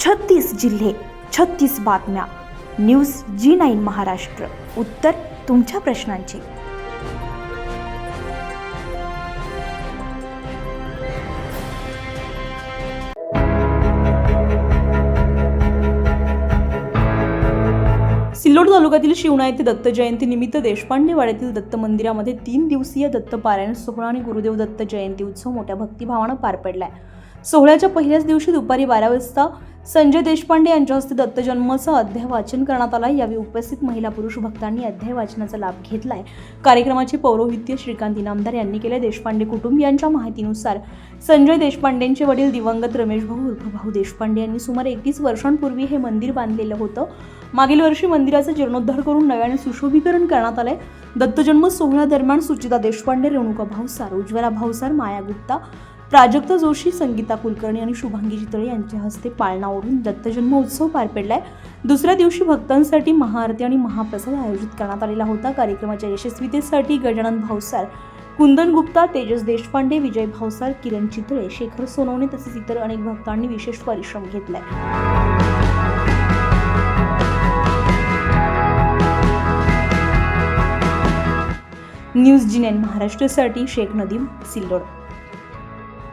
36 जिल्हे, 36 बातम्या. News G9 Maharashtra. उत्तर तुमच्या प्रश्नांची. सिल्लोड तालुक्यातील शिवणा येथे दत्त जयंती निमित्त देशपांडे वाड्यातील दत्त मंदिरामध्ये 3 दिवसीय दत्त पारायण सोहळा आणि गुरुदेव दत्त जयंती उत्सव मोठ्या भक्तिभावानं पार पडलाय. सोहळ्याच्या पहिल्याच दिवशी दुपारी 12 वाजता संजय देशपांडे यांच्या हस्ते दत्त जन्माचं अध्याय वाचन करण्यात आलं. यावेळी उपस्थित महिला पुरुष भक्तांनी अध्याय वाचनाचा लाभ घेतलाय. कार्यक्रमाचे पौरोहित्य श्रीकांत इनामदार यांनी केले. देशपांडे कुटुंबियांच्या माहितीनुसार संजय देशपांडेंचे वडील दिवंगत रमेश भाऊ उर्फ भाऊ देशपांडे यांनी सुमारे 31 वर्षांपूर्वी हे मंदिर बांधलेलं होतं. मागील वर्षी मंदिराचा जीर्णोद्धार करून नव्याने सुशोभीकरण करण्यात आले. दत्तजन्म सोहळ्यादरम्यान सुचिता देशपांडे, रेणुका भावसार, उज्ज्वला भावसार, माया गुप्ता, प्राजक्ता जोशी, संगीता कुलकर्णी आणि शुभांगी चितळे यांच्या हस्ते पाळणा ओढून दत्तजन्म उत्सव पार पडलाय. दुसऱ्या दिवशी भक्तांसाठी महाआरती आणि महाप्रसाद आयोजित करण्यात आलेला होता. कार्यक्रमाच्या यशस्वीतेसाठी गजानन भावसार, कुंदन गुप्ता, तेजस देशपांडे, विजय भावसार, किरण चितळे, शेखर सोनवणे तसेच इतर अनेक भक्तांनी विशेष परिश्रम घेतलाय. न्यूज G9 महाराष्ट्रासाठी शेख नदीम, सिल्लोड.